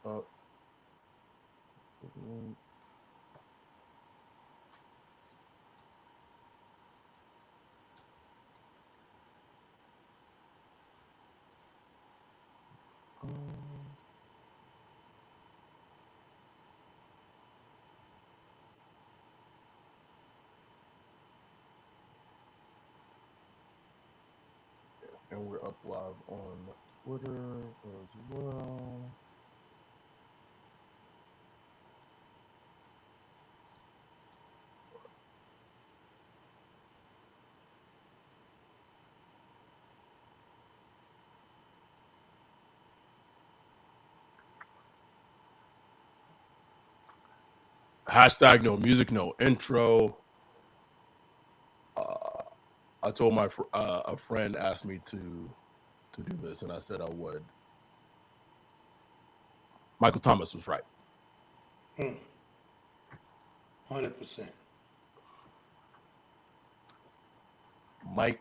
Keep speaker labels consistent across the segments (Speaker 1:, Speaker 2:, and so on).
Speaker 1: Uh, and we're up live on Twitter as well. Hashtag no music, no intro. I told my a friend asked me to do this, and I said I would. Michael Thomas was right.
Speaker 2: 100%.
Speaker 1: Mike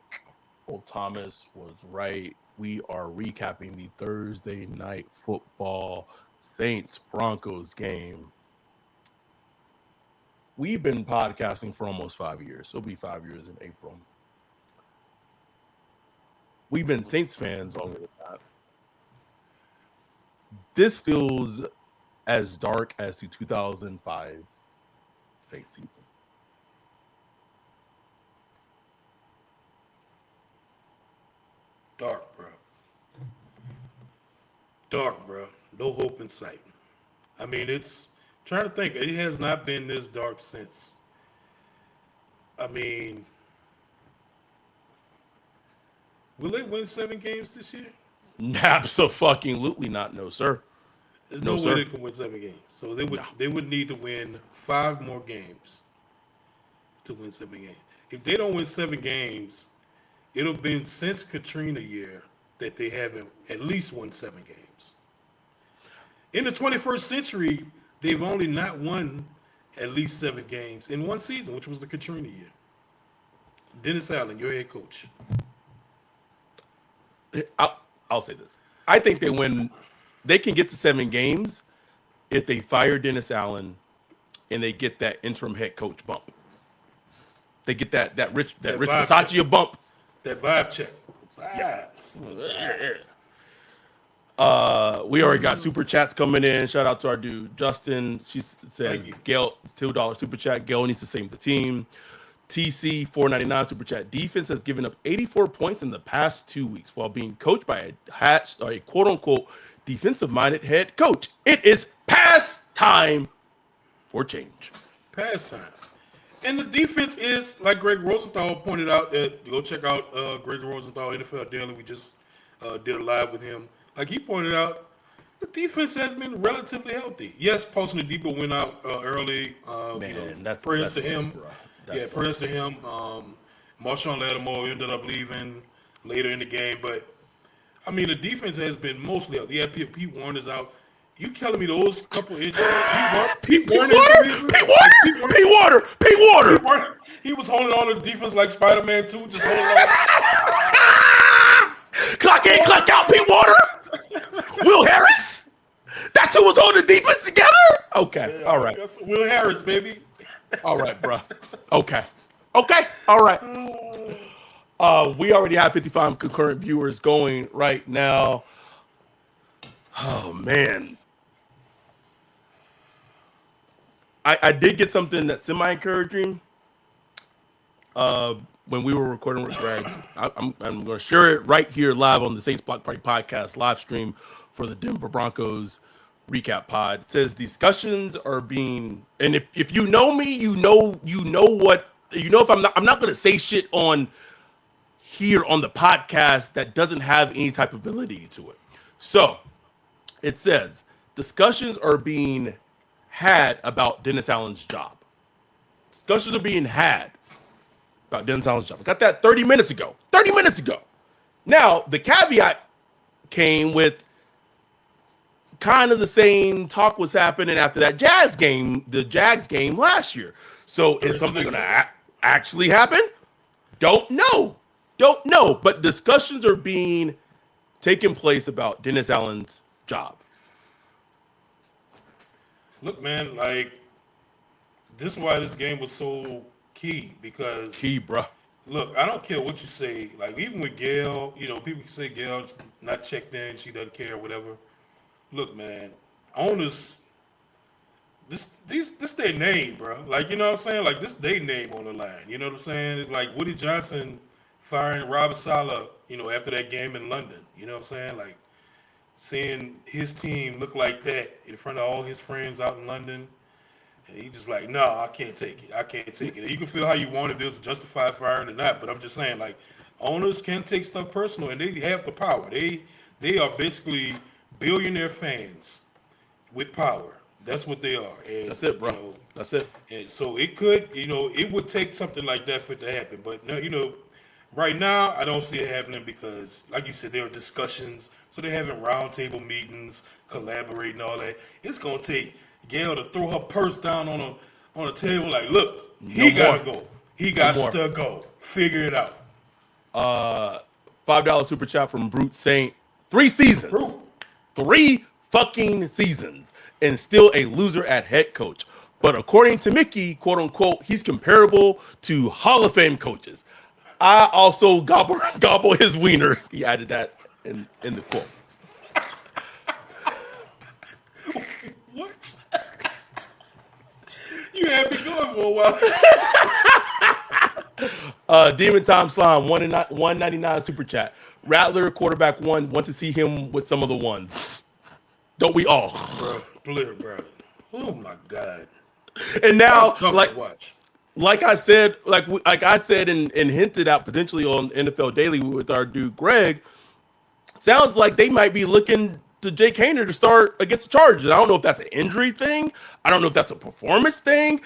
Speaker 1: Thomas was right. We are recapping the Thursday night football Saints Broncos game. We've been podcasting for almost 5 years. It'll be 5 years in April. We've been Saints fans longer than that. This feels as dark as the 2005 Saints season.
Speaker 2: Dark, bro. Dark, bro. No hope in sight. I mean, it's trying to think. It has not been this dark since. I mean, will they win 7 games this year?
Speaker 1: Absolutely not. No, sir.
Speaker 2: There's no way they can win 7 games. So they would need to win 5 more games to win 7 games. If they don't win 7 games, it'll been since Katrina year that they haven't at least won 7 games. In the 21st century, they've only not won at least 7 games in one season, which was the Katrina year. Dennis Allen, your head coach.
Speaker 1: I'll say this. I think they can get to 7 games if they fire Dennis Allen and they get that interim head coach bump. They get that Rich Bisaccia bump.
Speaker 2: That vibe check. Vibes.
Speaker 1: We already got super chats coming in. Shout out to our dude Justin. She says Gail $2 super chat. Gail needs to save the team. TC $4.99 super chat. Defense has given up 84 points in the past 2 weeks while being coached by a quote unquote defensive minded head coach. It is past time for change.
Speaker 2: Past time. And the defense is, like Greg Rosenthal pointed out, go check out Greg Rosenthal, NFL Daily. We just did a live with him. Like he pointed out, the defense has been relatively healthy. Yes, Paulson Adebo went out early. Prayers to him. Prayers to him. Marshawn Lattimore ended up leaving later in the game. But, I mean, the defense has been mostly healthy. Yeah, Pete Warner's out. You telling me those couple injuries? Pete Warner. He was holding on to the defense like Spider-Man 2, just holding on.
Speaker 1: Clock in, clock out, Pete Warner. Will Harris. That's who was holding the defense together? Okay, all right.
Speaker 2: That's Will Harris, baby.
Speaker 1: All right, bro. Okay, all right. We already have 55 concurrent viewers going right now. Oh, man. I did get something that's semi-encouraging when we were recording with Greg. I'm going to share it right here live on the Saints Block Party podcast live stream for the Denver Broncos recap pod. It says discussions are being, and if you know me, you know if I'm not going to say shit on here on the podcast that doesn't have any type of validity to it. So it says discussions are being had about Dennis Allen's job. Discussions are being had about Dennis Allen's job. I got that 30 minutes ago. Now, the caveat came with kind of the same talk was happening after that the Jags game last year. So is something going to actually happen? Don't know. But discussions are being taking place about Dennis Allen's job.
Speaker 2: Look, man, like this is why this game was so key because
Speaker 1: Key, bro.
Speaker 2: look, I don't care what you say. Like even with Gail, people can say Gail's not checked in, she doesn't care, whatever. Look, man, owners, this their name, bro. Like you know what I'm saying? Like this their name on the line. You know what I'm saying? It's like Woody Johnson firing Robert Saleh, after that game in London. You know what I'm saying? Like seeing his team look like that in front of all his friends out in London. And he just like, no, I can't take it. I can't take it. And you can feel how you want if it was justified firing or not. But I'm just saying, like, owners can take stuff personal, and they have the power. They are basically billionaire fans with power. That's what they are. And,
Speaker 1: That's it, bro. That's it.
Speaker 2: And so it would take something like that for it to happen. But no, right now I don't see it happening because, like you said, there are discussions. So they're having roundtable meetings, collaborating, all that. It's gonna take Gail to throw her purse down on a table, like, look, he gotta go. He got to go. Figure it out.
Speaker 1: $5 super chat from Brute Saint. 3 seasons.
Speaker 2: Brute.
Speaker 1: 3 fucking seasons. And still a loser at head coach. But according to Mickey, quote unquote, he's comparable to Hall of Fame coaches. I also gobble his wiener. He added that in the quote.
Speaker 2: What? You had me going for a while.
Speaker 1: Demon Tom Slime, 199 super chat. Rattler, quarterback 1, want to see him with some of the ones. Don't we all?
Speaker 2: Bro. Oh my God.
Speaker 1: And now, like I said and hinted at potentially on NFL Daily with our dude Greg, sounds like they might be looking to Jake Haener to start against the Chargers. I don't know if that's an injury thing. I don't know if that's a performance thing.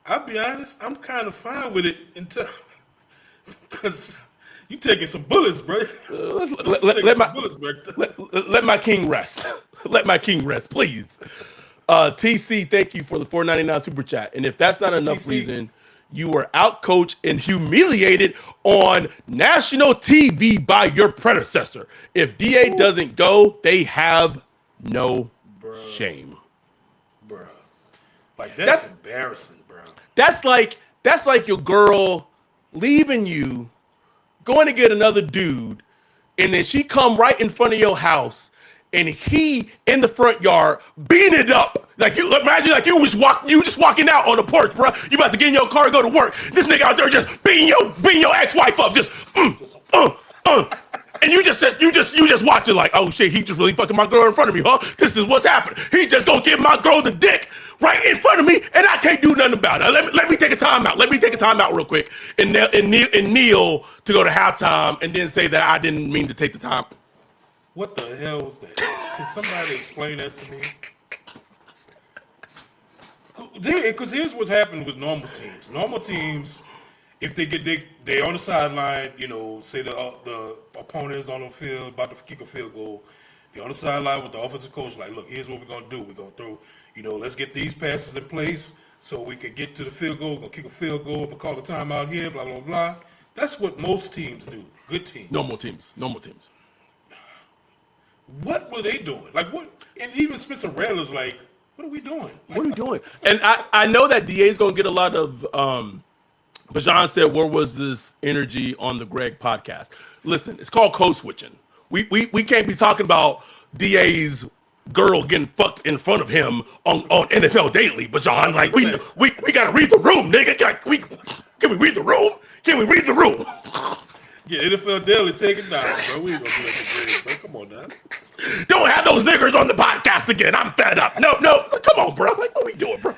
Speaker 2: I'll be honest, I'm kind of fine with it until because you taking some bullets, bro.
Speaker 1: Let my king rest. Let my king rest, please. TC, thank you for the $4.99 super chat. And if that's not enough reason, you were outcoached and humiliated on national TV by your predecessor. If DA doesn't go, they have no shame.
Speaker 2: Bro. Like that's embarrassing, bro.
Speaker 1: That's like your girl leaving you, going to get another dude, and then she come right in front of your house, and he in the front yard beating it up. Like you imagine, like you just walking out on the porch, bro. You about to get in your car and go to work. This nigga out there just beating your ex-wife up, just and you just watch it like, oh shit, he just really fucking my girl in front of me, huh? This is what's happening. He just gonna give my girl the dick right in front of me, and I can't do nothing about it. Let me take a timeout. Let me take a timeout real quick, and kneel to go to halftime, and then say that I didn't mean to take the time.
Speaker 2: What the hell was that? Can somebody explain that to me? Because here's what's happened with normal teams. Normal teams, if they on the sideline, say the opponent is on the field about to kick a field goal, they're on the sideline with the offensive coach, like, look, here's what we're gonna do. We're gonna throw, let's get these passes in place so we can get to the field goal. We're gonna kick a field goal. We're gonna call the timeout here. Blah blah blah. That's what most teams do. Good teams.
Speaker 1: Normal teams.
Speaker 2: What were they doing? Like what? And even Spencer Rattler's like, what are we doing?
Speaker 1: What are we doing? And I know that DA is going to get a lot of, Bajan said, where was this energy on the Greg podcast? Listen, it's called code switching. We can't be talking about DA's girl getting fucked in front of him on NFL Daily, Bajan. Like, we got to read the room, nigga. Can we read the room? Can we read the room?
Speaker 2: Yeah, NFL Daily, take it down, bro. We ain't gonna do that to Greg, bro. Come on now.
Speaker 1: Don't have those niggers on the podcast again. I'm fed up. No. Come on, bro. Like, what are we doing, bro?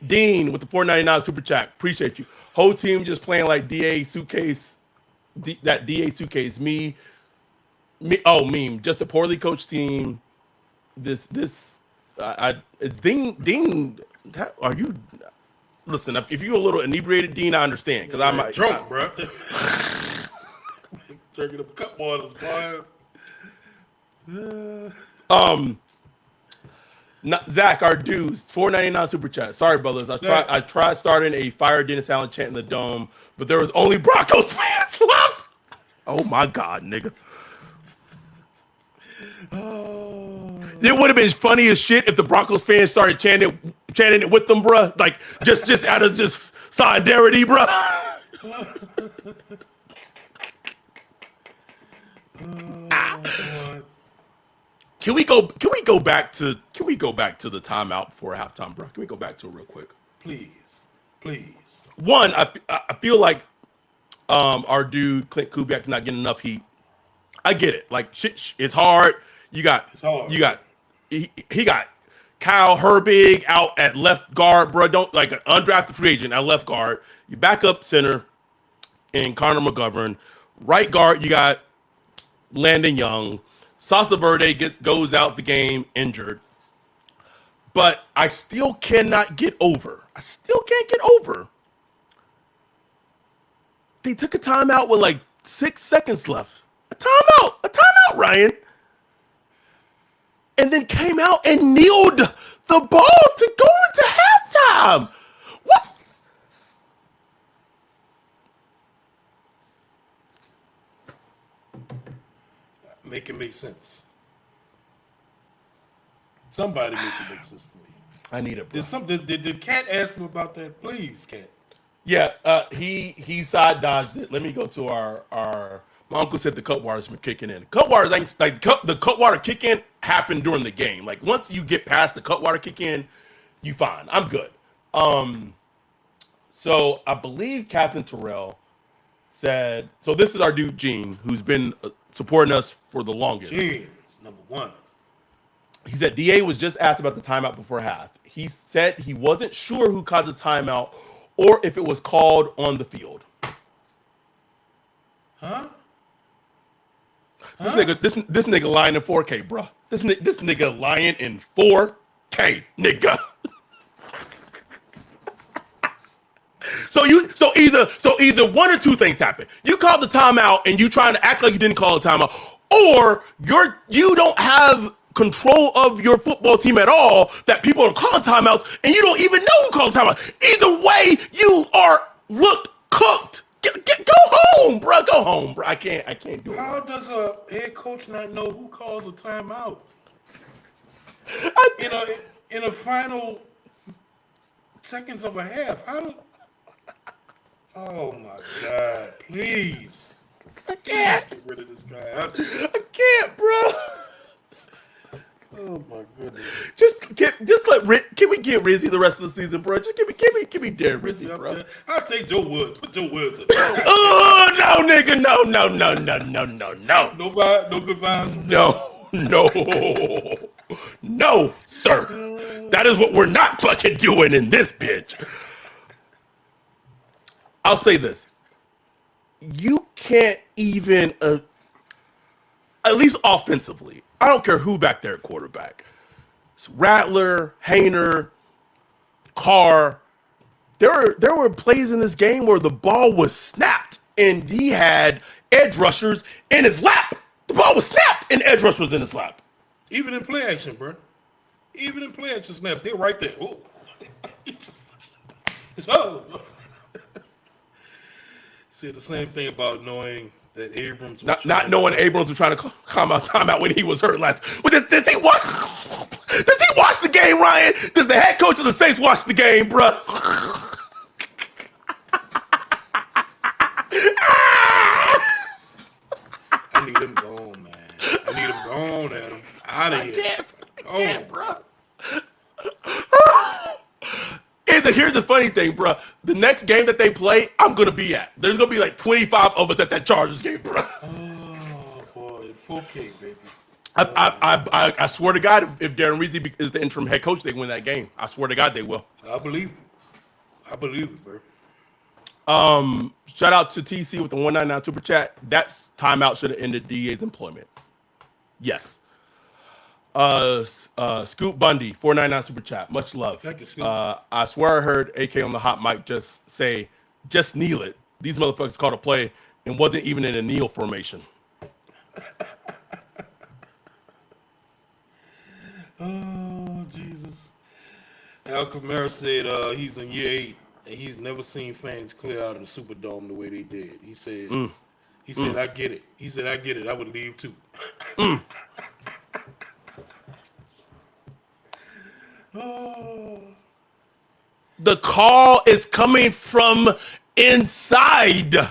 Speaker 1: Dean with the $4.99 super chat. Appreciate you. Whole team just playing like DA suitcase. That DA suitcase. Me. Meme. Just a poorly coached team. It's Dean. Are you? Listen, if you're a little inebriated, Dean, I understand because I might
Speaker 2: drunk, bro. Drinking up cup waters, boy.
Speaker 1: Zach, our dudes, $4.99 super chat. Sorry, brothers. I tried starting a Fire Dennis Allen chant in the dome, but there was only Broncos fans left. Oh my God, nigga. It would have been funny as shit if the Broncos fans started chanting it with them, bruh. Like just out of just solidarity, bruh.
Speaker 2: Boy.
Speaker 1: Can we go back to the timeout before halftime, bro? Can we go back to it real quick?
Speaker 2: Please.
Speaker 1: One, I feel like our dude Clint Kubiak not getting enough heat. I get it. Like shit, it's hard. He got Kyle Herbig out at left guard, bro. Don't like an undrafted free agent at left guard. You back up center and Connor McGovern. Right guard, you got Landon Young. Sasa Verde goes out the game injured. But I still cannot get over. I still can't get over. They took a timeout with like 6 seconds left. A timeout, Ryan. And then came out and kneeled the ball to go into halftime. What?
Speaker 2: Make it make sense. Somebody make it make sense to me.
Speaker 1: I need it, bro.
Speaker 2: Did Cat ask him about that? Please, Cat.
Speaker 1: Yeah, he side dodged it. Let me go to our. My uncle said the Cutwater's been kicking in. Cutwater's like the Cutwater kick in happened during the game. Like once you get past the Cutwater kick in, you fine. I'm good. So I believe Captain Terrell said. So this is our dude Gene, who's been supporting us for the longest.
Speaker 2: Gene's number one.
Speaker 1: He said DA was just asked about the timeout before half. He said he wasn't sure who called the timeout or if it was called on the field.
Speaker 2: Huh?
Speaker 1: This nigga lying in 4K, bro. This nigga lying in 4K, nigga. So either one or two things happen. You called the timeout and you trying to act like you didn't call the timeout, or you don't have control of your football team at all, that people are calling timeouts and you don't even know who called timeout. Either way, you look cooked. Go home, bro. Go home, bro. I can't do it.
Speaker 2: How does a head coach not know who calls a timeout? In the final seconds of a half. Oh my God! Please,
Speaker 1: I can't
Speaker 2: get rid of this guy.
Speaker 1: I can't, bro.
Speaker 2: Oh my goodness!
Speaker 1: Can we get Rizzy the rest of the season, bro? Just give me Darren Rizzy, bro.
Speaker 2: I'll take Joe Woods. Put Joe Woods in.
Speaker 1: Oh no, nigga, no.
Speaker 2: No good vibes.
Speaker 1: No, sir. That is what we're not fucking doing in this bitch. I'll say this: you can't even, at least offensively. I don't care who back there at quarterback. It's Rattler, Hayner, Carr. There were plays in this game where the ball was snapped and he had edge rushers in his lap. The ball was snapped and edge rushers in his lap.
Speaker 2: Even in play action, bro. Even in play action snaps, they're right there. Oh. Said the same thing about knowing that Abrams was
Speaker 1: not knowing Abrams was trying to calm out timeout when he was hurt last. Well, does he watch the game, Ryan? Does the head coach of the Saints watch the game, bro?
Speaker 2: I need him gone, man. I need him gone, Adam. Out of here.
Speaker 1: I can't, bro. And here's the funny thing, bro. The next game that they play, I'm gonna be at. There's gonna be like 25 of us at that Chargers game, bro.
Speaker 2: Oh boy, 4K, baby.
Speaker 1: I swear to God, if Darren Reed is the interim head coach, they win that game. I swear to God, they will.
Speaker 2: I believe it, bro.
Speaker 1: Shout out to TC with the 199 super chat. That timeout should have ended DA's employment. Yes. Scoot Bundy, 499 super chat. Much love.
Speaker 2: Thank you, Scoot.
Speaker 1: I swear I heard AK on the hot mic just say, just kneel it. These motherfuckers called a play and wasn't even in a kneel formation.
Speaker 2: Oh, Jesus. Al Kamara said he's in year 8 and he's never seen fans clear out of the Superdome the way they did. He said, I get it. He said, I get it. I would leave too. Oh,
Speaker 1: The call is coming from inside the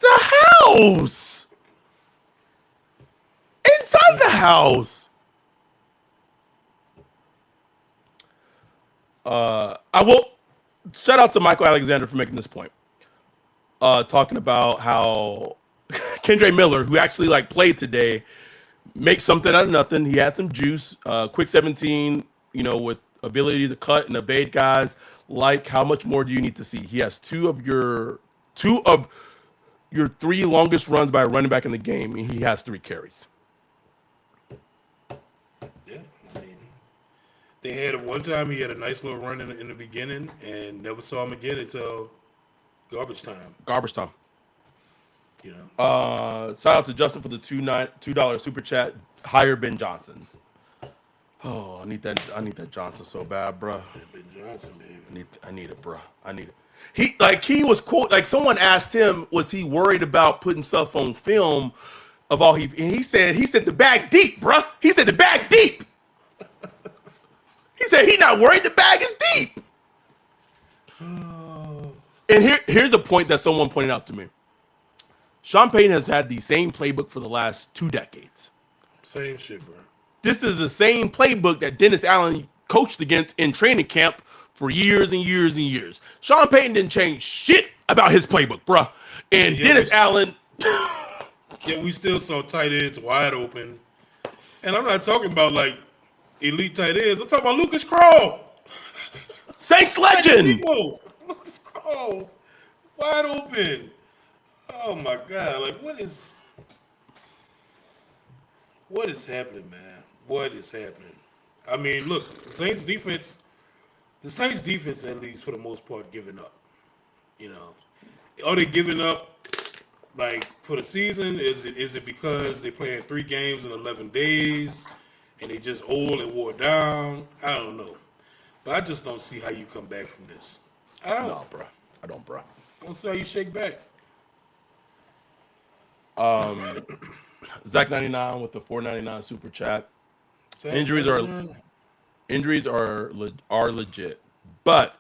Speaker 1: house. Inside the house. I will shout out to Michael Alexander for making this point. Talking about how Kendre Miller, who actually like played today, makes something out of nothing. He had some juice, quick 17, with ability to cut and evade guys. Like, how much more do you need to see? He has two of your three longest runs by a running back in the game, and he has 3 carries.
Speaker 2: yeah. I mean, they had one time he had a nice little run in the beginning, and never saw him again until garbage time.
Speaker 1: Garbage time.
Speaker 2: You know.
Speaker 1: Shout out to Justin for the $2 super chat. Hire Ben Johnson. Oh, I need that Johnson so bad, bro.
Speaker 2: Ben Johnson, baby.
Speaker 1: I need it, bro. I need it. He was quote, like someone asked him, was he worried about putting stuff on film of all and he said the bag deep, bro. He said the bag deep. He said he not worried, the bag is deep. And here's a point that someone pointed out to me. Sean Payton has had the same playbook for the last 2 decades.
Speaker 2: Same shit, bro.
Speaker 1: This is the same playbook that Dennis Allen coached against in training camp for years and years and years. Sean Payton didn't change shit about his playbook, bruh. And Dennis Allen...
Speaker 2: Yeah, we still saw tight ends wide open. And I'm not talking about, like, elite tight ends. I'm talking about Lucas Kroll.
Speaker 1: Saints legend.
Speaker 2: Lucas Kroll. Wide open. Oh, my God. Like, what is happening, man? What is happening? I mean, look, the Saints defense, at least for the most part, giving up. You know, are they giving up like for the season? Is it because they played 3 games in 11 days and they just old and wore down? I don't know, but I just don't see how you come back from this. I don't.
Speaker 1: No, bro. I don't, bro.
Speaker 2: I don't see how you shake back.
Speaker 1: Zach 99 with the $4.99 super chat. Injuries are legit, but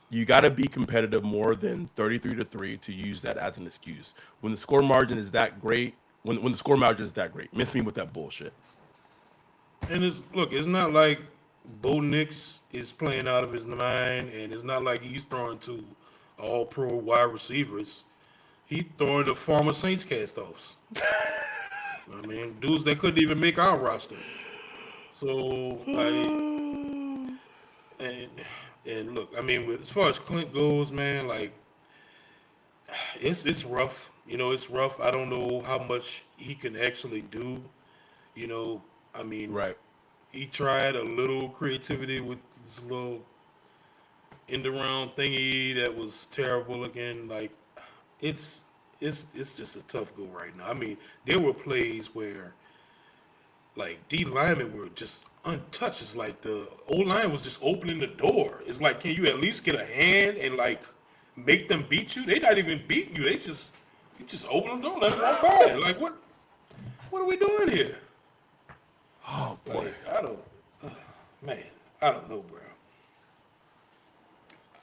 Speaker 1: you got to be competitive more than 33-3 to use that as an excuse. When the score margin is that great, when the score margin is that great, miss me with that bullshit.
Speaker 2: And it's not like Bo Nix is playing out of his mind, and it's not like he's throwing to all-pro wide receivers. He's throwing to former Saints cast-offs. I mean, dudes that couldn't even make our roster. So, and look, I mean, as far as Clint goes, man, like, it's rough. You know, it's rough. I don't know how much he can actually do. You know, I mean,
Speaker 1: Right.
Speaker 2: He tried a little creativity with this little end-around thingy that was terrible again. Like, it's just a tough go right now. I mean, there were plays where, like, D linemen were just untouched. It's like the O-line was just opening the door. It's like, can you at least get a hand and, like, make them beat you? They not even beating you. You just open the door, let them walk by. Like, what are we doing here?
Speaker 1: Oh, boy.
Speaker 2: Like, I don't know, bro.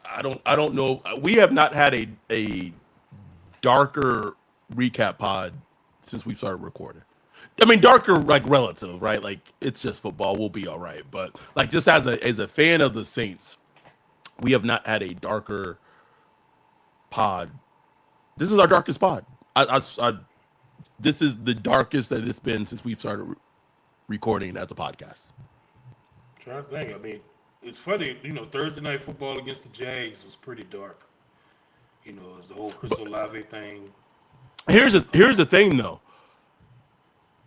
Speaker 1: I don't know. We have not had a darker recap pod since we started recording. I mean, darker like relative, right? Like, it's just football. We'll be all right. But like, just as a fan of the Saints, we have not had a darker pod. This is our darkest pod. This is the darkest that it's been since we've started recording as a podcast.
Speaker 2: I'm trying to think. I mean, it's funny. You know, Thursday night football against the Jags was pretty dark. You know, it's the whole Chris Olave thing.
Speaker 1: Here's the thing, though.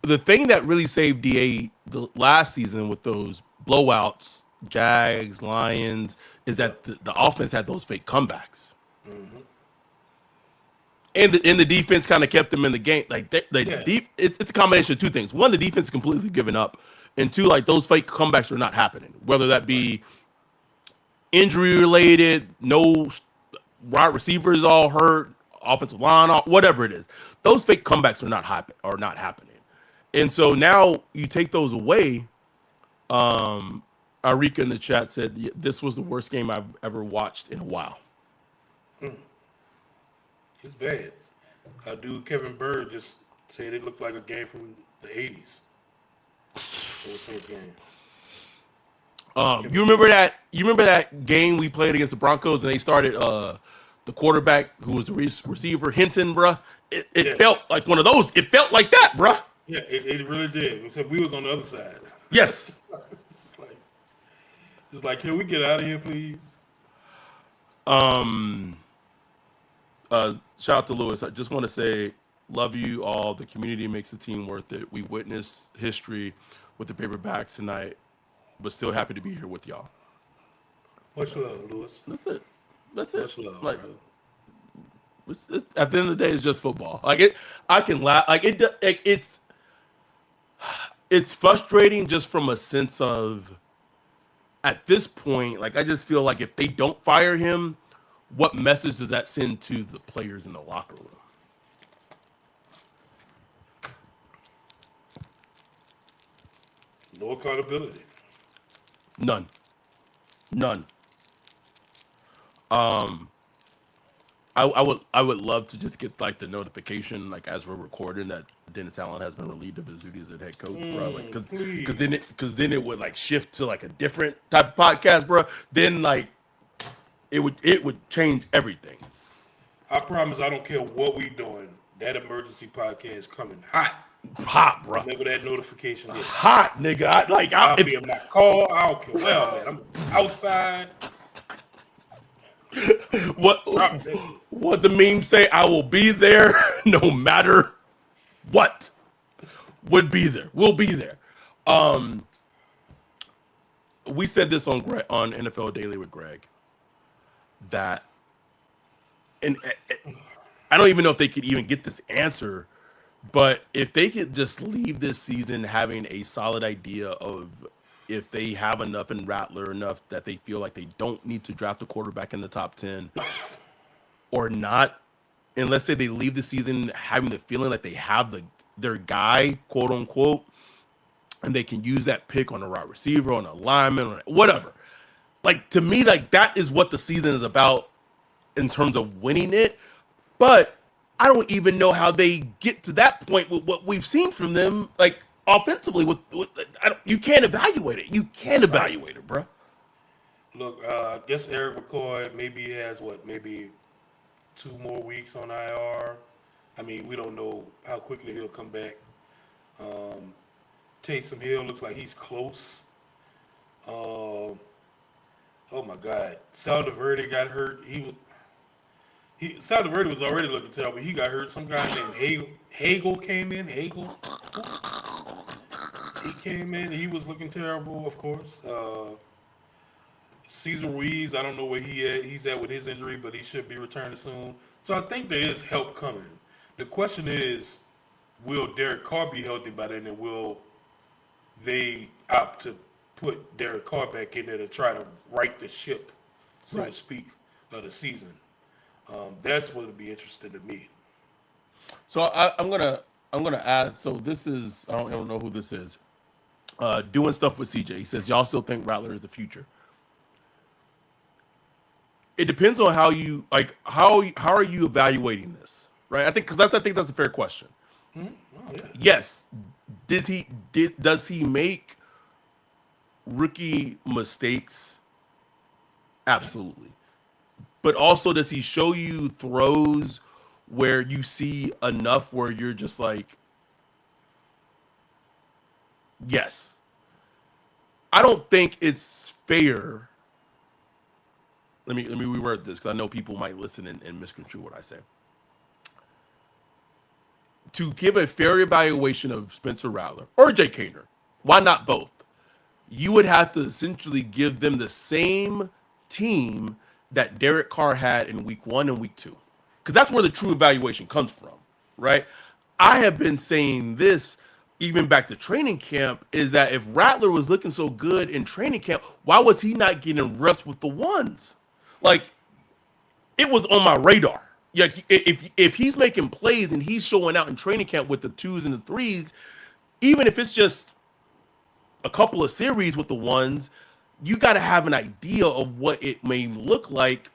Speaker 1: The thing that really saved DA the last season with those blowouts, Jags, Lions, is that the offense had those fake comebacks. Mm-hmm. And the defense kind of kept them in the game. Like, it's a combination of 2 things. One, the defense completely given up. And 2, like, those fake comebacks are not happening. Whether that be injury related, no wide receivers all hurt, offensive line, whatever it is. Those fake comebacks are not happening. And so now you take those away, Arika in the chat said this was the worst game I've ever watched in a while.
Speaker 2: It's bad. Dude Kevin Bird just said it looked like a game from the 80s. It was a game.
Speaker 1: You remember that? You remember that game we played against the Broncos, and they started the quarterback who was the receiver, Hinton, bruh. It felt like one of those. It felt like that, bruh.
Speaker 2: Yeah, it really did. Except we was on the other side.
Speaker 1: Yes.
Speaker 2: it's like, can we get out of here, please?
Speaker 1: Shout out to Lewis. I just want to say, love you all. The community makes the team worth it. We witnessed history with the paperbacks tonight, but still happy to be here with y'all.
Speaker 2: Much love, Lewis.
Speaker 1: That's it. That's it.
Speaker 2: Much love,
Speaker 1: like,
Speaker 2: brother.
Speaker 1: it's, at the end of the day, it's just football. Like it, I can laugh. Like it's frustrating just from a sense of, at this point, like I just feel like if they don't fire him, what message does that send to the players in the locker room?
Speaker 2: No accountability.
Speaker 1: None. I would love to just get like the notification, like as we're recording, that Dennis Allen has been relieved of his duties as head coach, bro. Like, because then it would like shift to like a different type of podcast, bro. Then like it would change everything.
Speaker 2: I promise, I don't care what we doing. That emergency podcast coming
Speaker 1: hot, bro.
Speaker 2: Whenever that notification hits.
Speaker 1: Hot, nigga.
Speaker 2: I'll be in my car. I don't care. Well, man, I'm outside.
Speaker 1: What the memes say? I will be there no matter what. Would be there. We'll be there. We said this on NFL Daily with Greg, that, and I don't even know if they could even get this answer, but if they could just leave this season having a solid idea of if they have enough in Rattler, enough that they feel like they don't need to draft a quarterback in the top 10 or not, and let's say they leave the season having the feeling like they have their guy, quote unquote, and they can use that pick on a wide receiver, on a lineman, or whatever. Like, to me, like, that is what the season is about in terms of winning it. But I don't even know how they get to that point with what we've seen from them, like, offensively. You can't evaluate it. You can't evaluate it, bro.
Speaker 2: Look, I guess Eric McCoy maybe has maybe 2 more weeks on IR. I mean, we don't know how quickly he'll come back. Taysom Hill looks like he's close. Oh my God, Verde got hurt. Verde was already looking terrible. He got hurt. Some guy named Hagel came in. He came in. He was looking terrible, of course. Cesar Ruiz, I don't know where he's at with his injury, but he should be returning soon. So I think there is help coming. The question is, will Derek Carr be healthy by then, and will they opt to put Derek Carr back in there to try to right the ship, so to speak, of the season? That's what would be interesting to me.
Speaker 1: So I'm gonna add. So this is, I don't know who this is. Doing stuff with CJ. He says, y'all still think Rattler is the future? It depends on how you like. How are you evaluating this, right? I think that's a fair question.
Speaker 2: Oh, yeah.
Speaker 1: Yes. Does he make rookie mistakes? Absolutely. But also, does he show you throws where you see enough where you're just like, yes. I don't think it's fair. Let me reword this, because I know people might listen and misconstrue what I say. To give a fair evaluation of Spencer Rattler or Jay Kaner, why not both? You would have to essentially give them the same team that Derek Carr had in week 1 and week 2. Because that's where the true evaluation comes from, right? I have been saying this even back to training camp, is that if Rattler was looking so good in training camp, why was he not getting reps with the ones? Like, it was on my radar. Yeah, if he's making plays and he's showing out in training camp with the 2s and the 3s, even if it's just a couple of series with the ones, you got to have an idea of what it may look like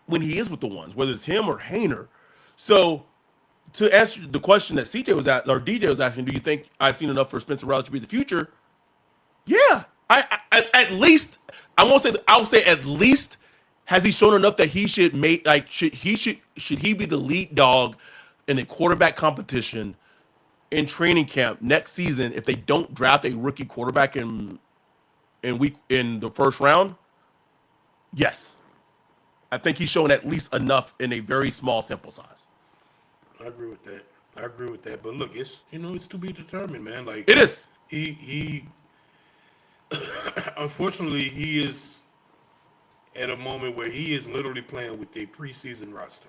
Speaker 1: when he is with the ones, whether it's him or Hainer. So to answer the question that CJ was at, or DJ was asking, do you think I've seen enough for Spencer Rattler to be the future? Yeah, I at least I won't say. I'll say at least has he shown enough that he should make like should he be the lead dog in a quarterback competition in training camp next season if they don't draft a rookie quarterback in the first round? Yes, I think he's shown at least enough in a very small sample size.
Speaker 2: I agree with that. But look, it's it's to be determined, man. Like
Speaker 1: It is.
Speaker 2: he unfortunately he is at a moment where he is literally playing with a preseason roster.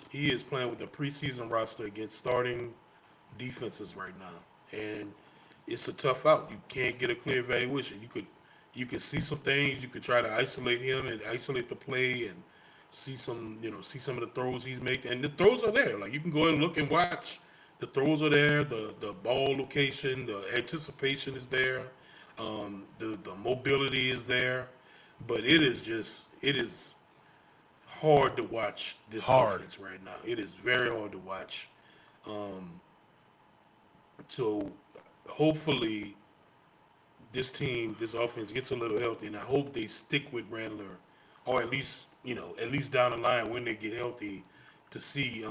Speaker 2: He is playing with a preseason roster against starting defenses right now, and it's a tough out. You can't get a clear evaluation. You could see some things. You could try to isolate him and isolate the play and see some of the throws he's making, and the throws are there. Like you can go and look and watch. The throws are there. The ball location, the anticipation is there. The mobility is there, but it is hard to watch this offense right now. It is very hard to watch. So hopefully this offense gets a little healthy, and I hope they stick with Rattler, or at least down the line when they get healthy, to see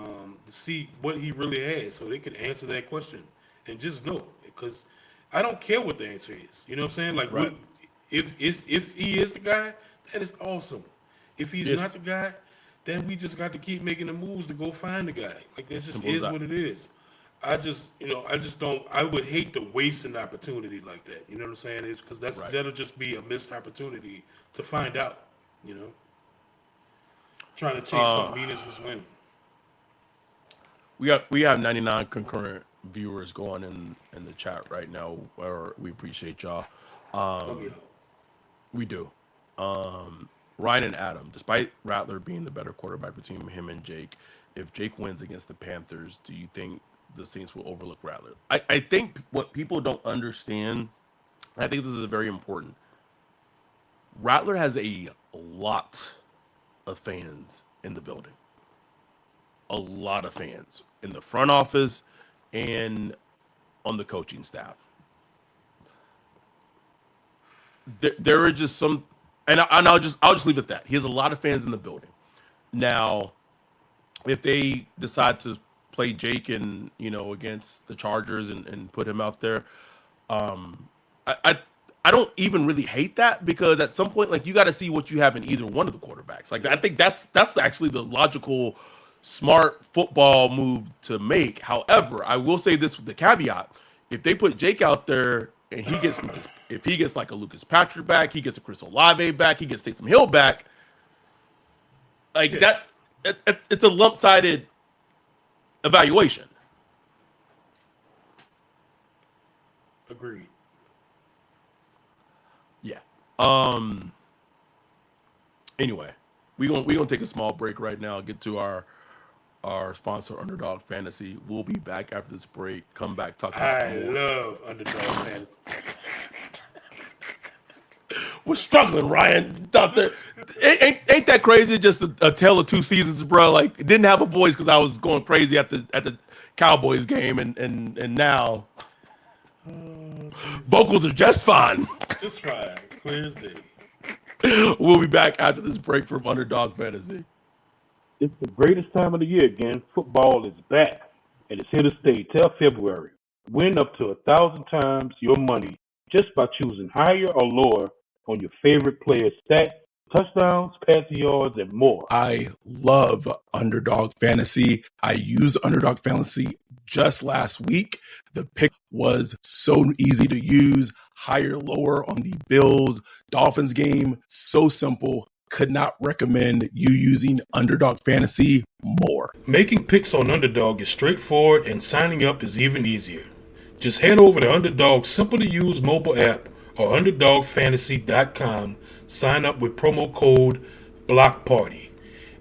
Speaker 2: what he really has, so they can answer that question and just know. Because I don't care what the answer is. You know what I'm saying? Like,
Speaker 1: Right.
Speaker 2: if he is the guy, that is awesome. If he's
Speaker 1: Yes.
Speaker 2: not the guy, then we just got to keep making the moves to go find the guy. Like, that just
Speaker 1: Simple as
Speaker 2: is
Speaker 1: that.
Speaker 2: what it is. I just don't. I would hate to waste an opportunity like that. You know what I'm saying? It's because
Speaker 1: Right.
Speaker 2: that'll just be a missed opportunity to find out. Trying to chase something meaningless win.
Speaker 1: We have 99 concurrent viewers going in the chat right now. Where we appreciate y'all.
Speaker 2: Yeah.
Speaker 1: We do. Ryan and Adam, despite Rattler being the better quarterback between him and Jake, if Jake wins against the Panthers, do you think the Saints will overlook Rattler? I think what people don't understand, and I think this is very important, Rattler has a lot of fans in the building. A lot of fans in the front office and on the coaching staff. There are just some, and I'll just leave it at that. He has a lot of fans in the building. Now, if they decide to play Jake and against the Chargers and put him out there, I don't even really hate that, because at some point, like, you got to see what you have in either one of the quarterbacks. Like, I think that's actually the logical, smart football move to make. However, I will say this with the caveat: if they put Jake out there and if he gets like a Lucas Patrick back, he gets a Chris Olave back, he gets Taysom Hill back, like it's a lump-sided evaluation.
Speaker 2: Agreed.
Speaker 1: Yeah. Anyway, we're gonna take a small break right now, get to our sponsor, Underdog Fantasy. We'll be back after this break. Come back, talk about
Speaker 2: I love Underdog Fantasy.
Speaker 1: We're struggling, Ryan. Out there. Ain't that crazy? Just a tale of two seasons, bro. Like, didn't have a voice because I was going crazy at the Cowboys game, and now vocals are just fine.
Speaker 2: Just fine. Clear as day.
Speaker 1: We'll be back after this break from Underdog Fantasy.
Speaker 3: It's the greatest time of the year again. Football is back, and it's here to stay till February. Win up to 1,000 times your money just by choosing higher or lower on your favorite player's stats, touchdowns, passing yards, and more.
Speaker 1: I love Underdog Fantasy. I used Underdog Fantasy just last week. The pick was so easy to use. Higher, lower on the Bills Dolphins game. So simple. Could not recommend you using Underdog Fantasy more.
Speaker 2: Making picks on Underdog is straightforward, and signing up is even easier. Just head over to Underdog's simple-to-use mobile app or UnderdogFantasy.com. Sign up with promo code BLOCKPARTY,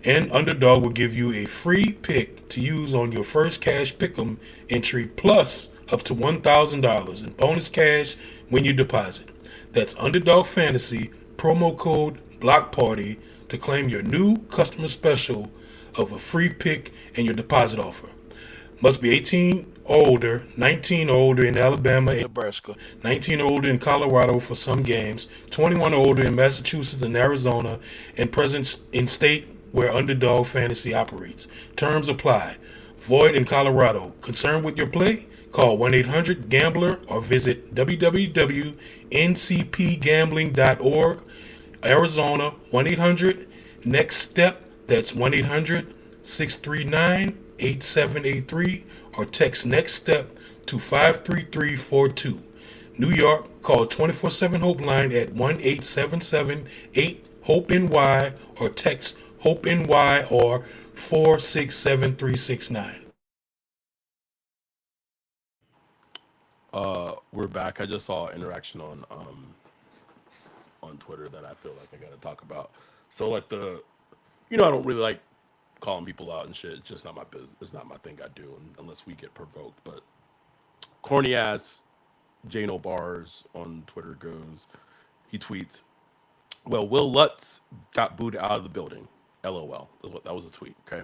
Speaker 2: and Underdog will give you a free pick to use on your first cash pick'em entry, plus up to $1,000 in bonus cash when you deposit. That's Underdog Fantasy, promo code Block Party to claim your new customer special of a free pick and your deposit offer. Must be 18 or older, 19 or older in Alabama and Nebraska, 19 or older in Colorado for some games, 21 or older in Massachusetts and Arizona, and present in state where Underdog Fantasy operates. Terms apply. Void in Colorado. Concerned with your play? Call 1-800-GAMBLER or visit www.ncpgambling.org. Arizona, 1-800-NEXT STEP. That's 1-800-639-8783 or text Next Step to 53342. New York, call 24/7 Hope line at 1-877-8-HOPE-NY or text HOPE-NY or 467-369.
Speaker 1: We're back. I just saw interaction on Twitter that I feel like I gotta talk about. So like I don't really like calling people out and shit. It's just not my business. It's not my thing I do unless we get provoked. But corny ass Jano Bars on Twitter goes, he tweets, well, Will Lutz got booted out of the building. LOL. That was a tweet, okay?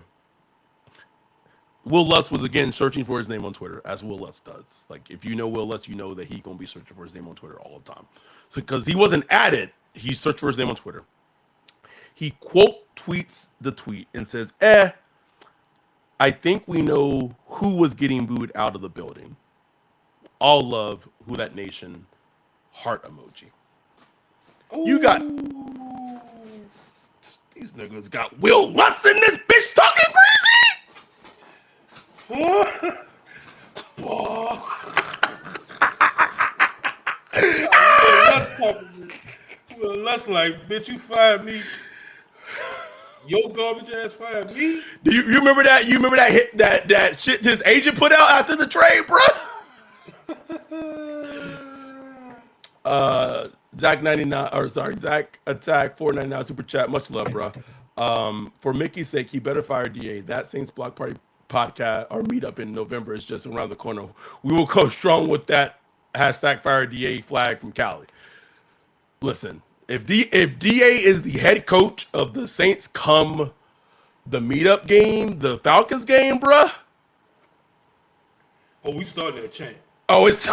Speaker 1: Will Lutz was again searching for his name on Twitter, as Will Lutz does. Like, if you know Will Lutz, you know that he's gonna be searching for his name on Twitter all the time. So, because he wasn't at it, he searched for his name on Twitter. He quote tweets the tweet and says, I think we know who was getting booed out of the building. All love, Who That Nation, heart emoji.
Speaker 2: Ooh.
Speaker 1: You got these niggas got Will Lutz in this bitch talking crazy.
Speaker 2: Well, that's like, bitch, you fired me. Your garbage ass fired me.
Speaker 1: Do you remember that? You remember that hit that shit his agent put out after the trade, bro? Zach Attack 499 super chat. Much love, bro. For Mickey's sake, he better fire DA. That Saints Block Party podcast or meetup in November is just around the corner. We will come strong with that hashtag fire DA flag from Cali. Listen, if DA is the head coach of the Saints come the meetup game, the Falcons game, bruh.
Speaker 2: Oh, we starting that chant.
Speaker 1: Oh, it's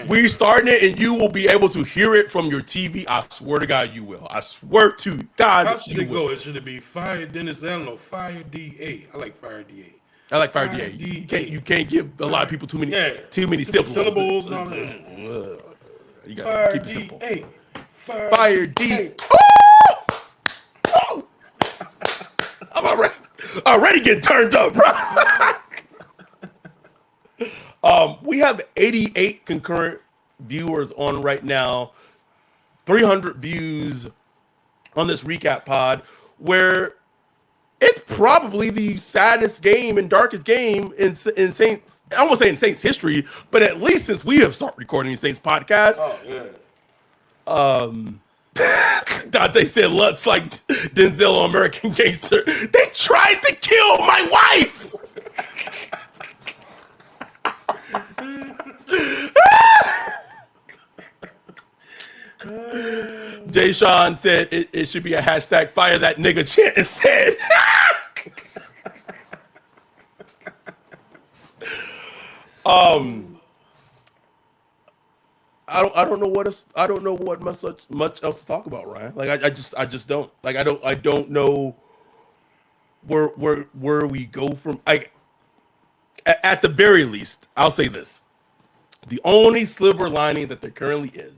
Speaker 1: we starting it, and you will be able to hear it from your TV. I swear to God, you will. I swear to God,
Speaker 2: how should
Speaker 1: you
Speaker 2: it
Speaker 1: will.
Speaker 2: go? Should it be fire Dennis Allen or fire DA? I like fire DA.
Speaker 1: I like fire DA. You can't give a lot of people too many
Speaker 2: syllables and all that.
Speaker 1: You gotta keep it simple.
Speaker 2: Fire
Speaker 1: D. Oh! I'm already getting turned up, bro. We have 88 concurrent viewers on right now, 300 views on this recap pod, where it's probably the saddest game and darkest game in Saints. I won't say in Saints history, but at least since we have started recording Saints podcast.
Speaker 2: Oh yeah.
Speaker 1: Dante said Lutz like Denzel on American Gangster. They tried to kill my wife. Jay Sean said it should be a hashtag fire that nigga chant instead. I don't know what else, I don't know what much else to talk about, Ryan. Like I just don't like I don't know where we go from. Like at the very least, I'll say this: the only silver lining that there currently is,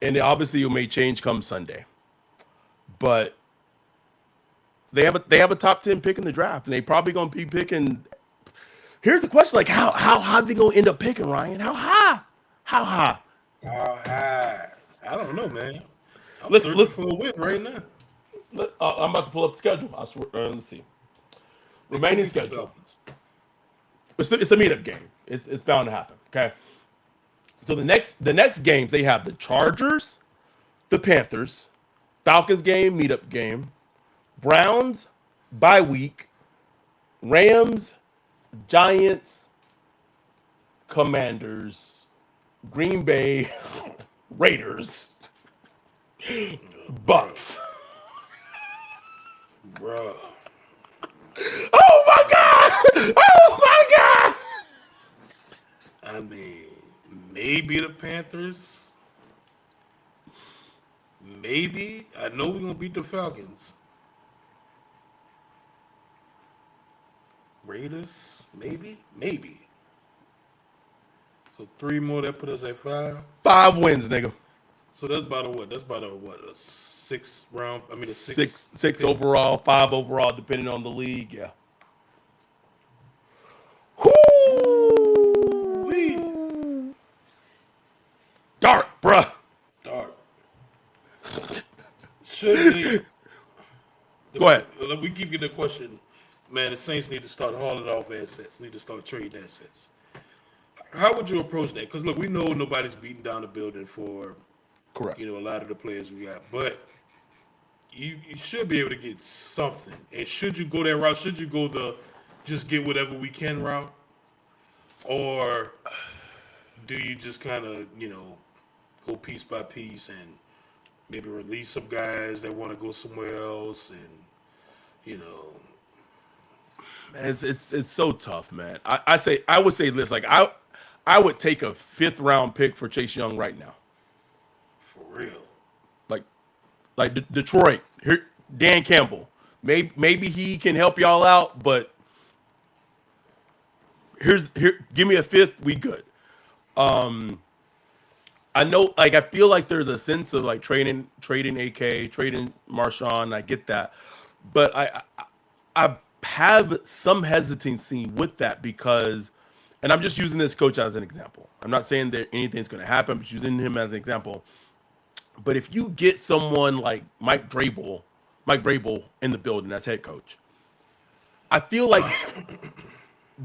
Speaker 1: and obviously it may change come Sunday, but they have a top 10 pick in the draft, and they probably gonna be picking. Here's the question: like how high they gonna end up picking, Ryan? How high? How high?
Speaker 2: I don't know, man. Let's look for a win right now.
Speaker 1: I'm about to pull up the schedule. I swear. Let's see. Remaining schedule. It's a meetup game. It's bound to happen. Okay. So the next games they have the Chargers, the Panthers, Falcons game, meetup game, Browns, bye week, Rams, Giants, Commanders, Green Bay, Raiders, Bucks.
Speaker 2: Bruh.
Speaker 1: Oh my God! Oh my God!
Speaker 2: I mean, maybe the Panthers. Maybe. I know we're gonna beat the Falcons. Raiders. Maybe. So 3 more that put us at 5.
Speaker 1: 5 wins, nigga.
Speaker 2: So that's about a what? That's about a what? A 6 round. I mean a
Speaker 1: Six
Speaker 2: pick.
Speaker 1: overall, 5 overall, depending on the league. Yeah. Whoo! Dark, bruh.
Speaker 2: Dark. Should we?
Speaker 1: Go ahead.
Speaker 2: We keep getting the question. Man, the Saints need to start hauling off assets. Need to start trading assets. How would you approach that? Because look, we know nobody's beating down the building for
Speaker 1: Correct.
Speaker 2: a lot of the players we got, but you should be able to get something. And should you go that route? Should you go the just get whatever we can route, or do you just kind of go piece by piece and maybe release some guys that want to go somewhere else and
Speaker 1: It's so tough, man. I would say this, like I would take a 5th round pick for Chase Young right now.
Speaker 2: for real.
Speaker 1: Like Detroit, here Dan Campbell. Maybe he can help y'all out, but give me a 5th, we good. I know, like I feel like there's a sense of like trading AK, trading Marshawn. I get that, but I have some hesitancy with that because, and I'm just using this coach as an example. I'm not saying that anything's going to happen, but using him as an example. But if you get someone like Mike Vrabel in the building as head coach, I feel like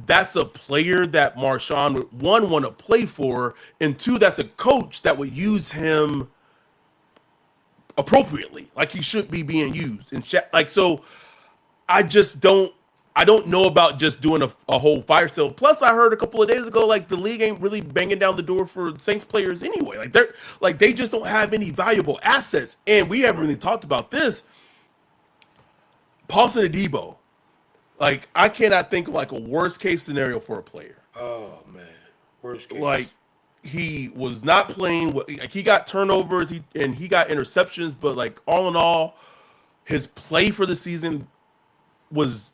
Speaker 1: that's a player that Marshawn would, 1, want to play for, and 2, that's a coach that would use him appropriately, like he should be being used. And so I don't know about just doing a whole fire sale. Plus, I heard a couple of days ago, like the league ain't really banging down the door for Saints players anyway. They just don't have any valuable assets. And we haven't really talked about this. Paulson Adebo. Like, I cannot think of like a worst case scenario for a player.
Speaker 2: Oh man, worst case.
Speaker 1: Like, he was not playing. Like, he got turnovers and he got interceptions, but like all in all, his play for the season was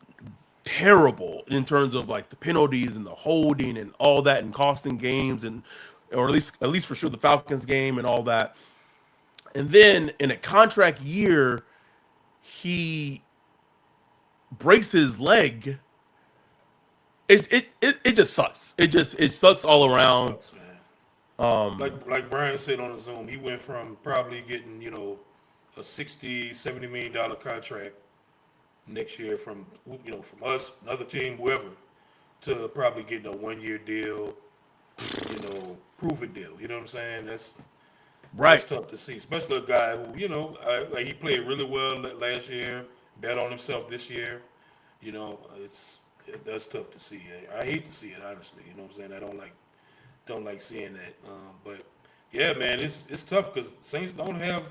Speaker 1: terrible in terms of like the penalties and the holding and all that, and costing games, or at least for sure the Falcons game and all that. And then in a contract year, he breaks his leg. It just sucks. It sucks all around.
Speaker 2: Sucks, man. Like Brian said on the Zoom, he went from probably getting a $60-70 million contract next year from us, another team, whoever, to probably getting a 1-year deal, prove it deal. You know what I'm saying? That's tough to see, especially a guy who like he played really well last year, bet on himself this year. That's tough to see. I hate to see it, honestly. You know what I'm saying? I don't like seeing that. But yeah, man, it's tough because Saints don't have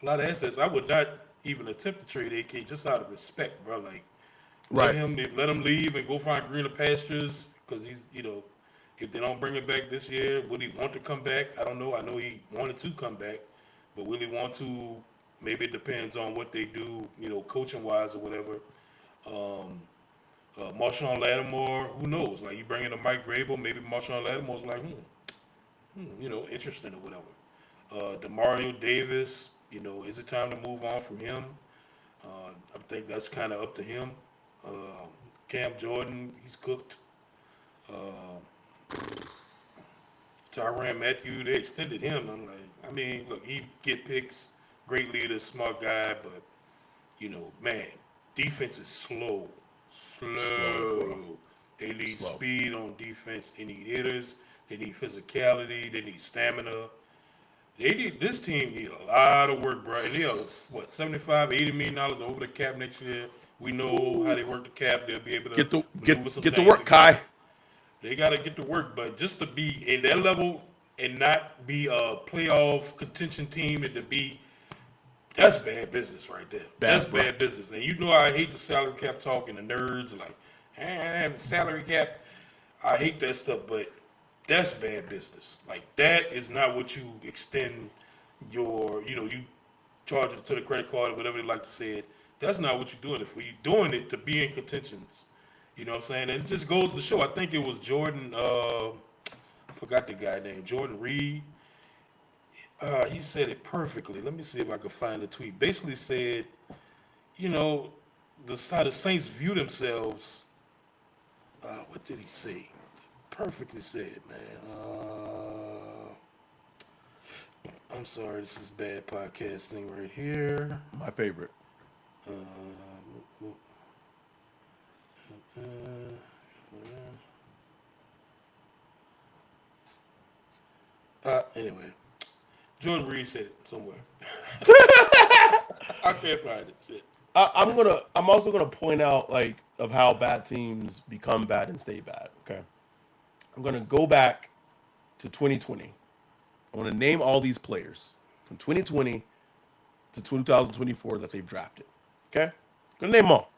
Speaker 2: a lot of assets. I would not even attempt to trade AK just out of respect, bro. Like, let him leave and go find greener pastures because he's, if they don't bring him back this year, would he want to come back? I don't know. I know he wanted to come back, but will he want to? Maybe it depends on what they do, coaching wise or whatever. Marshawn Lattimore, who knows? Like, you bring in a Mike Vrabel, maybe Marshawn Lattimore's like, interesting or whatever. Demario Davis, is it time to move on from him? I think that's kind of up to him. Cam Jordan, he's cooked. Tyrann Mathieu, they extended him. I'm like, look, he get picks, great leader, smart guy, but man, defense is slow. They need speed on defense. They need hitters. They need physicality. They need stamina. This team need a lot of work, bro. And they are, $75-80 million over the cap next year. We know how they work the cap. They'll be able to
Speaker 1: get to work, Kai.
Speaker 2: They got to get to work, but just to be in that level and not be a playoff contention team and to be that's bad business right there. That's
Speaker 1: bro.
Speaker 2: bad business. And you know I hate the salary cap talk and the nerds like, salary cap. I hate that stuff, but that's bad business. Like that is not what you extend your, you charge it to the credit card or whatever they like to say it. That's not what you're doing it for. You're doing it to be in contentions. You know what I'm saying? And it just goes to show. I think it was Jordan. I forgot the guy name. Jordan Reed. He said it perfectly. Let me see if I can find the tweet. Basically said, you know, how the Saints view themselves. What did he say? Perfectly said, man. I'm sorry, this is bad podcasting right here.
Speaker 1: My favorite.
Speaker 2: Anyway, Jordan Reed said it somewhere. I can't find it. Shit.
Speaker 1: I'm also gonna point out like of how bad teams become bad and stay bad. Okay, I'm gonna go back to 2020. I want to name all these players from 2020 to 2024 that they've drafted. Okay, I'm gonna name them all.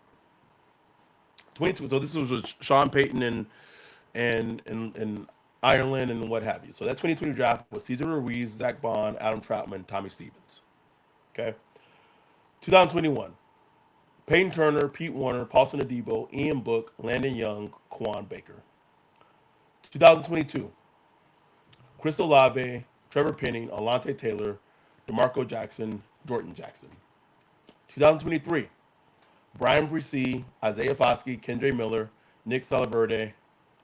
Speaker 1: 22. So this was with Sean Payton and Ireland and what have you. So that 2020 draft was Cesar Ruiz, Zach Bond, Adam Troutman, Tommy Stevens. Okay. 2021, Peyton Turner, Pete Warner, Paulson Adebo, Ian Book, Landon Young, Quan Baker. 2022, Chris Olave, Trevor Penning, Alante Taylor, DeMarco Jackson, Jordan Jackson. 2023, Brian Bresee, Isaiah Foskey, Kendre Miller, Nick Salaverde,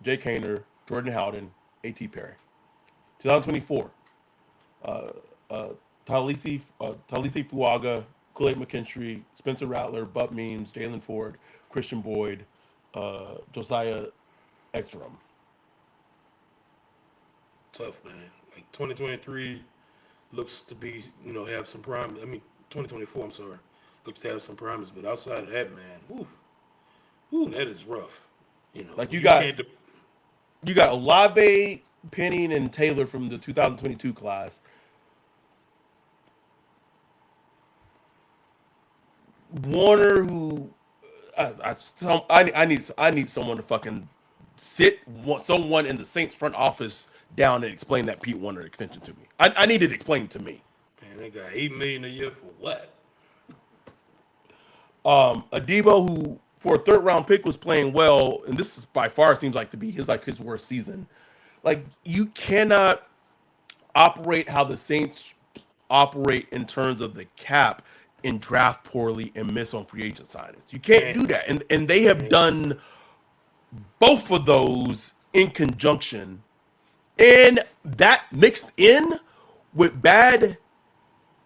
Speaker 1: Jay Kaner, Jordan Howden, A.T. Perry. 2024, Talisi Fuaga, Kool-Aid McKinstry, Spencer Rattler, Butt Means, Jalen Ford, Christian Boyd, Josiah Ekstrom.
Speaker 2: Tough, man. Like 2023 looks to be, have some promise. 2024, I'm sorry, looks to have some promise. But outside of that, man, that is rough.
Speaker 1: Like you got Olave, Penning, and Taylor from the 2022 class. Warner, who I need someone to fucking sit someone in the Saints front office down and explain that Pete Warner extension to me. I need it explained to me.
Speaker 2: Man, they got $8 million a year for what?
Speaker 1: Adebo, who for a third round pick was playing well, and this is by far seems like to be his worst season. Like you cannot operate how the Saints operate in terms of the cap and draft poorly and miss on free agent signings. You can't do that. And they have done both of those in conjunction. And that mixed in with bad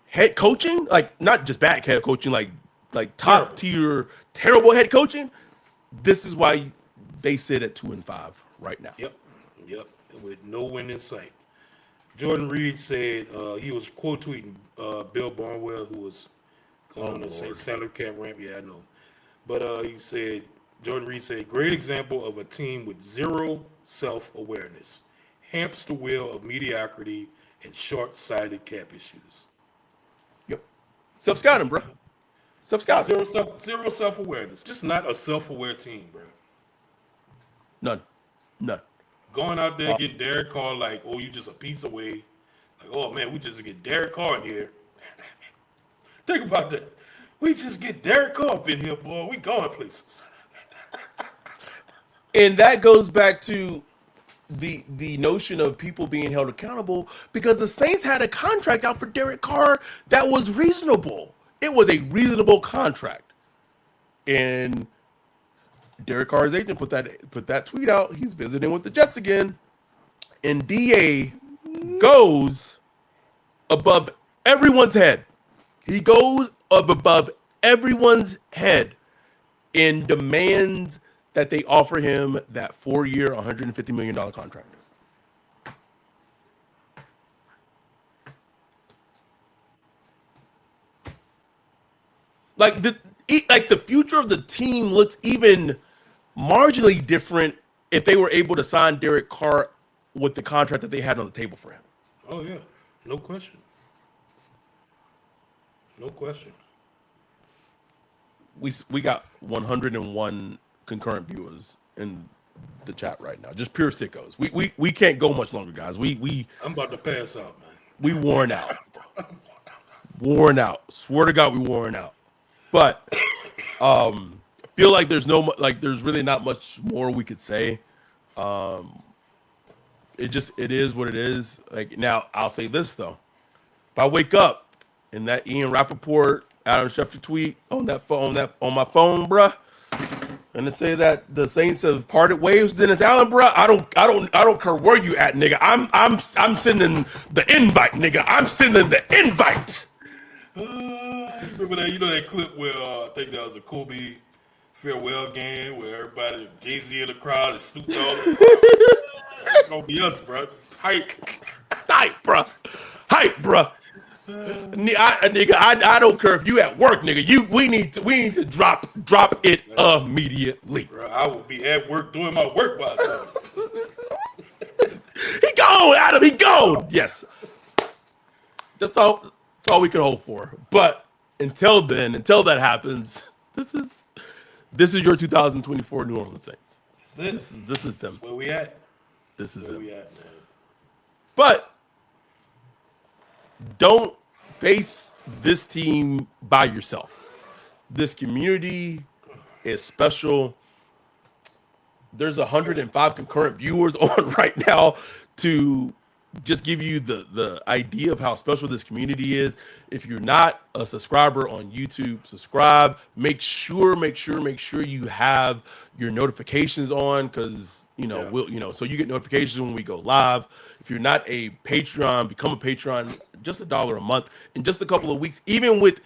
Speaker 1: head coaching, like not just bad head coaching, like top tier terrible head coaching. This is why they sit at 2-5 right now.
Speaker 2: Yep. With no win in sight. Jordan Reed said he was quote tweeting Bill Barnwell, who was going on the same salary cap ramp. Yeah, I know. But he said, Jordan Reed said, great example of a team with zero self-awareness, hamster wheel of mediocrity, and short-sighted cap issues.
Speaker 1: Yep. Self-scouting, bro. Self-scouting.
Speaker 2: Zero self-awareness. Just not a self-aware team, bro.
Speaker 1: None.
Speaker 2: Going out there getting Derek Carr like, oh, you just a piece away. Like, oh, man, we just get Derek Carr in here. Think about that. We just get Derek Carr up in here, boy. We going places.
Speaker 1: And that goes back to the notion of people being held accountable because the Saints had a contract out for Derek Carr that was reasonable. It was a reasonable contract. And Derek Carr's agent put that tweet out. He's visiting with the Jets again. And DA goes above everyone's head. He goes up above everyone's head and demands that they offer him that 4-year, $150 million contract. Like the future of the team looks even marginally different if they were able to sign Derek Carr with the contract that they had on the table for him.
Speaker 2: Oh yeah, no question. No question.
Speaker 1: We got 101 concurrent viewers in the chat right now. Just pure sickos. We can't go much longer, guys.
Speaker 2: I'm about to pass out, man.
Speaker 1: We worn out. Worn out. Swear to God, we worn out. But feel like there's there's really not much more we could say. It is what it is. Like now, I'll say this though. If I wake up and that Ian Rappaport, Adam Schefter tweet on my phone, bruh, and to say that the Saints have parted ways with Dennis Allen, bruh, I don't care where you at, nigga. I'm sending the invite, nigga. I'm sending the invite.
Speaker 2: Remember that? You know that clip where I think that was a Kobe farewell game where everybody, Jay-Z in the crowd and Snoop Dogg in the crowd. It's gonna be us, bro. Hype,
Speaker 1: bruh. Hype, bruh. Nigga, I don't care if you at work, nigga. We need to drop it immediately.
Speaker 2: Bro, I will be at work doing my work by the time.
Speaker 1: He gone, Adam. He gone. Yes. That's all we can hope for. But until that happens, this is your 2024 New Orleans Saints. This is them.
Speaker 2: Where we at?
Speaker 1: This is
Speaker 2: Where
Speaker 1: it.
Speaker 2: we at, man?
Speaker 1: But don't face this team by yourself. This community is special. There's 105 concurrent viewers on right now to just give you the idea of how special this community is. If you're not a subscriber on YouTube, subscribe. Make sure you have your notifications on, because so you get notifications when we go live. If you're not a Patreon, become a Patreon. Just $1 a month. In just a couple of weeks, even with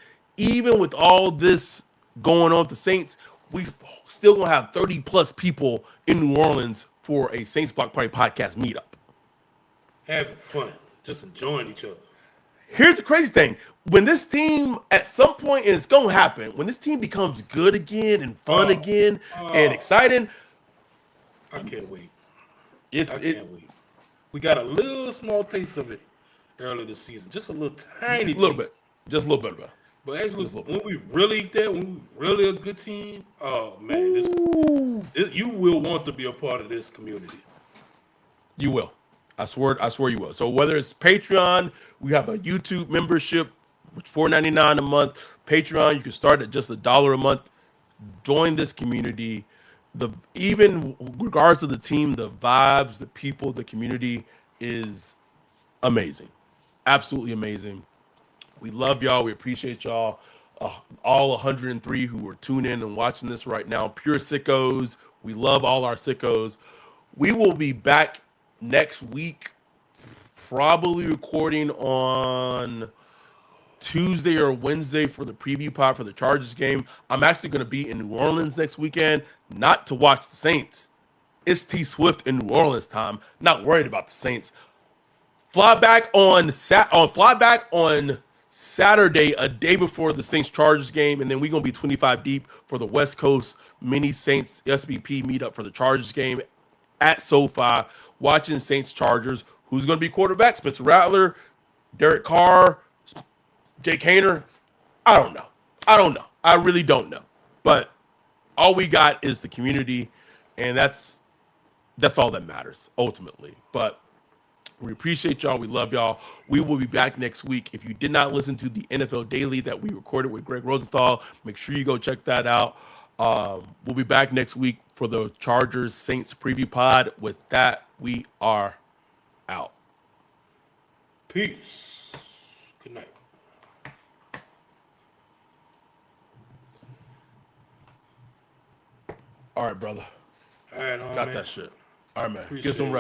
Speaker 1: all this going on with the Saints, we still gonna have 30 plus people in New Orleans for a Saints Block Party podcast meetup.
Speaker 2: Having fun, just enjoying each other.
Speaker 1: Here's the crazy thing. When this team, at some point, and it's going to happen, when this team becomes good again and fun again and exciting.
Speaker 2: I can't wait.
Speaker 1: I
Speaker 2: can't wait. We got a little small taste of it earlier this season. Just a little tiny
Speaker 1: little
Speaker 2: taste.
Speaker 1: bit. Just a little bit of it.
Speaker 2: But actually, when we really there, when we really a good team, oh, man, you will want to be a part of this community.
Speaker 1: You will. I swear you will. So whether it's Patreon, we have a YouTube membership, which $4.99 a month. Patreon, you can start at just $1 a month. Join this community. Even regards to the team, the vibes, the people, the community is amazing. Absolutely amazing. We love y'all. We appreciate y'all. All 103 who are tuning in and watching this right now. Pure sickos. We love all our sickos. We will be back next week, probably recording on Tuesday or Wednesday for the preview pod for the Chargers game. I'm actually going to be in New Orleans next weekend, not to watch the Saints. It's T Swift in New Orleans time. Not worried about the Saints. Fly back on Saturday, a day before the Saints Chargers game, and then we're gonna be 25 deep for the West Coast mini Saints SBP meetup for the Chargers game at SoFi, watching Saints Chargers. Who's gonna be quarterback? Spencer Rattler, Derek Carr, Jake Hayner? I don't know. I really don't know. But all we got is the community, and that's all that matters ultimately. But we appreciate y'all. We love y'all. We will be back next week. If you did not listen to the NFL Daily that we recorded with Greg Rosenthal, make sure you go check that out. We'll be back next week for the Chargers Saints preview pod. With that, we are out.
Speaker 2: Peace. Good night.
Speaker 1: All right, brother.
Speaker 2: All right,
Speaker 1: Got
Speaker 2: man.
Speaker 1: that shit. All right, man.
Speaker 2: Appreciate
Speaker 1: Get some rest.